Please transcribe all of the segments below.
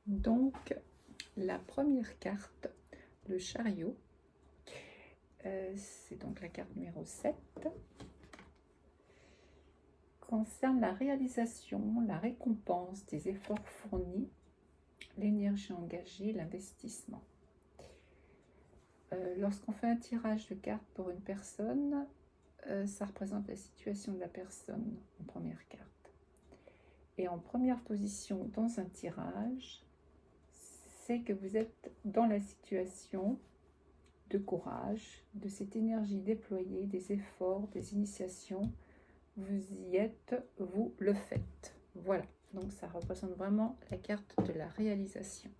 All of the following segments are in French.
Donc, la première carte, le chariot, c'est donc la carte numéro 7, concerne la réalisation, la récompense des efforts fournis, l'énergie engagée, l'investissement. Lorsqu'on fait un tirage de cartes pour une personne, ça représente la situation de la personne en première carte. Et en première position dans un tirage, c'est que vous êtes dans la situation de courage, de cette énergie déployée, des efforts, des initiations. Vous y êtes, vous le faites. Voilà, donc ça représente vraiment la carte de la réalisation.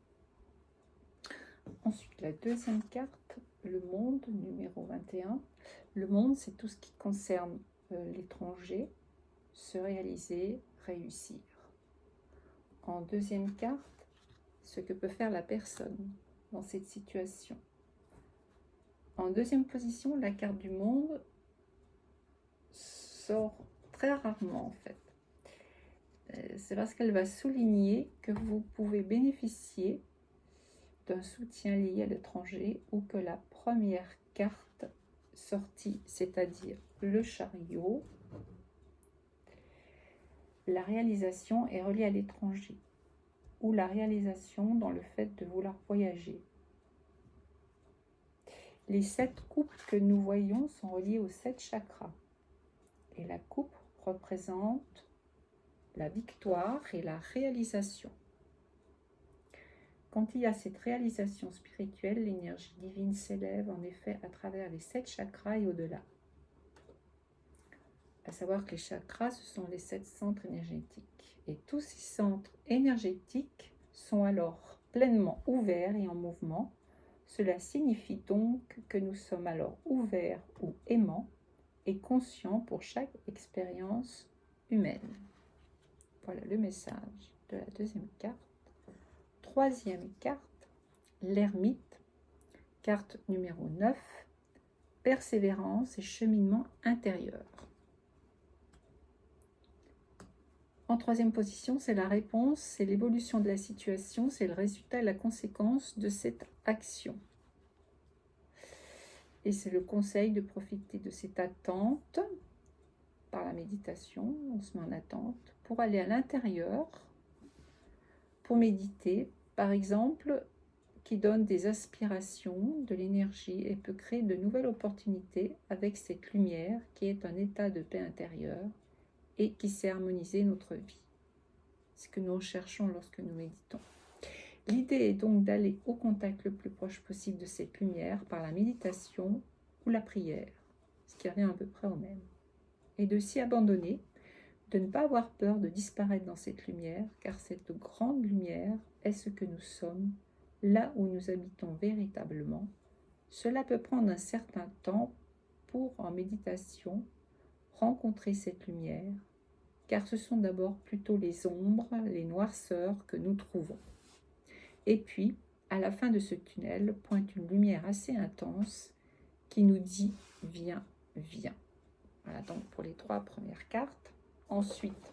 Ensuite, la deuxième carte, le monde, numéro 21. Le monde, c'est tout ce qui concerne l'étranger, se réaliser, réussir. En deuxième carte, ce que peut faire la personne dans cette situation. En deuxième position, la carte du monde sort très rarement en fait. C'est parce qu'elle va souligner que vous pouvez bénéficier d'un soutien lié à l'étranger ou que la première carte sortie, c'est-à-dire le chariot, la réalisation est reliée à l'étranger ou la réalisation dans le fait de vouloir voyager. Les 7 coupes que nous voyons sont reliées aux 7 chakras. Et la coupe représente la victoire et la réalisation. Quand il y a cette réalisation spirituelle, l'énergie divine s'élève en effet à travers les 7 chakras et au-delà. À savoir que les chakras, ce sont les 7 centres énergétiques. Et tous ces centres énergétiques sont alors pleinement ouverts et en mouvement. Cela signifie donc que nous sommes alors ouverts ou aimants et conscients pour chaque expérience humaine. Voilà le message de la deuxième carte. Troisième carte, l'ermite, carte numéro 9, persévérance et cheminement intérieur. En troisième position, c'est la réponse, c'est l'évolution de la situation, c'est le résultat et la conséquence de cette action. Et c'est le conseil de profiter de cette attente par la méditation, on se met en attente, pour aller à l'intérieur, pour méditer, par exemple, qui donne des aspirations, de l'énergie et peut créer de nouvelles opportunités avec cette lumière qui est un état de paix intérieure et qui sait harmoniser notre vie. C'est ce que nous recherchons lorsque nous méditons. L'idée est donc d'aller au contact le plus proche possible de cette lumière par la méditation ou la prière, ce qui revient à peu près au même, et de s'y abandonner, de ne pas avoir peur de disparaître dans cette lumière, car cette grande lumière est ce que nous sommes, là où nous habitons véritablement. Cela peut prendre un certain temps pour, en méditation, rencontrer cette lumière, car ce sont d'abord plutôt les ombres, les noirceurs que nous trouvons. Et puis, à la fin de ce tunnel, pointe une lumière assez intense qui nous dit « Viens, viens ». Voilà donc pour les 3 premières cartes. Ensuite,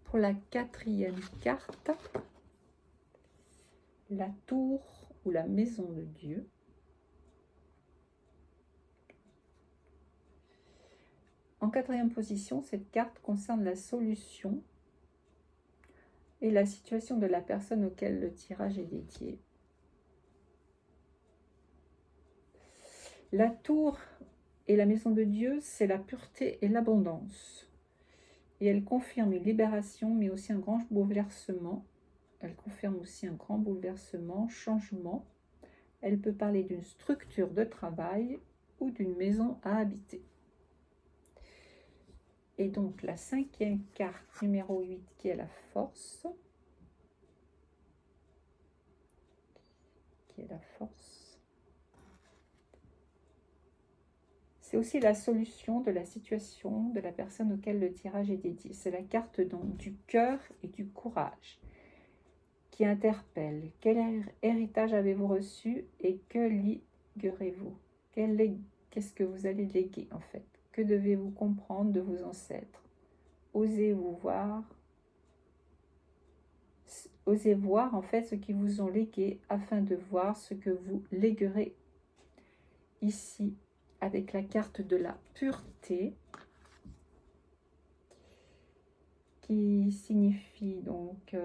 pour la 4e carte, la tour ou la maison de Dieu. En 4e position, cette carte concerne la solution et la situation de la personne auquel le tirage est dédié. La tour et la maison de Dieu, c'est la pureté et l'abondance. Et elle confirme une libération, mais aussi un grand bouleversement. Elle confirme aussi un grand bouleversement, changement. Elle peut parler d'une structure de travail ou d'une maison à habiter. Et donc la 5e carte, numéro 8, qui est la force. C'est aussi la solution de la situation de la personne auquel le tirage est dédié. C'est la carte donc du cœur et du courage qui interpelle. Quel héritage avez-vous reçu et que liguerez-vous? Qu'est-ce que vous allez léguer en fait? Que devez-vous comprendre de vos ancêtres? Osez-vous voir osez voir en fait ce qui vous ont légué afin de voir ce que vous léguerez ici avec la carte de la pureté qui signifie donc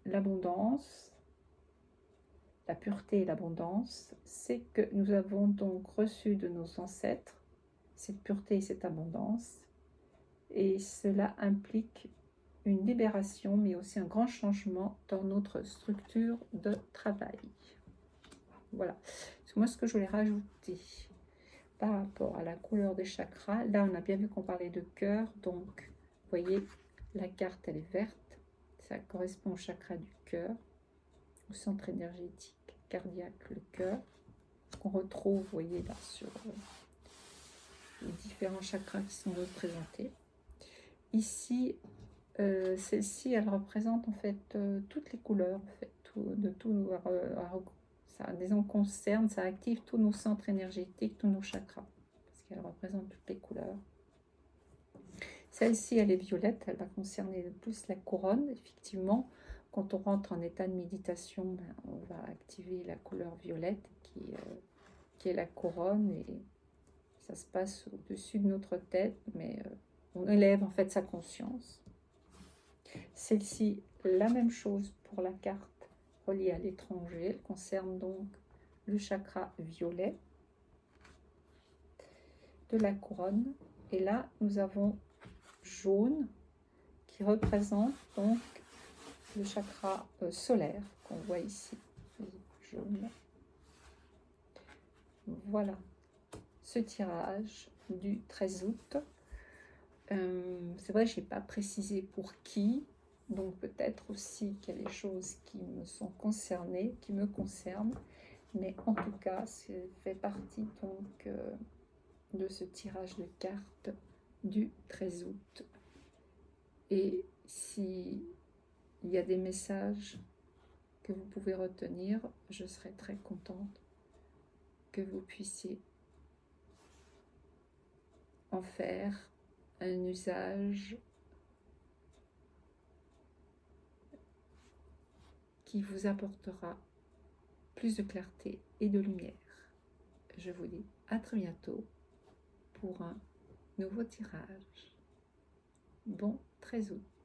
l'abondance, la pureté et l'abondance. C'est que nous avons donc reçu de nos ancêtres cette pureté et cette abondance, et cela implique une libération mais aussi un grand changement dans notre structure de travail. Voilà, moi ce que je voulais rajouter par rapport à la couleur des chakras, là on a bien vu qu'on parlait de cœur, donc vous voyez la carte elle est verte, ça correspond au chakra du cœur, au centre énergétique cardiaque, le cœur, qu'on retrouve, vous voyez là sur les différents chakras qui sont représentés. Ici, celle-ci, elle représente en fait toutes les couleurs, en fait, ça, disons, concerne, ça active tous nos centres énergétiques, tous nos chakras, parce qu'elle représente toutes les couleurs. Celle-ci, elle est violette, elle va concerner le plus la couronne. Effectivement, quand on rentre en état de méditation, ben, on va activer la couleur violette qui est la couronne, et ça se passe au-dessus de notre tête, mais on élève en fait sa conscience. Celle-ci, la même chose pour la carte reliée à l'étranger, elle concerne donc le chakra violet de la couronne. Et là, nous avons jaune qui représente donc le chakra solaire qu'on voit ici, jaune. Voilà ce tirage du 13 août. C'est vrai, je n'ai pas précisé pour qui, donc peut-être aussi qu'il y a des choses qui me sont concernées, qui me concernent, mais en tout cas, ça fait partie donc de ce tirage de cartes du 13 août. Et s'il y a des messages que vous pouvez retenir, je serai très contente que vous puissiez en faire un usage qui vous apportera plus de clarté et de lumière. Je vous dis à très bientôt pour un nouveau tirage. Bon 13 août.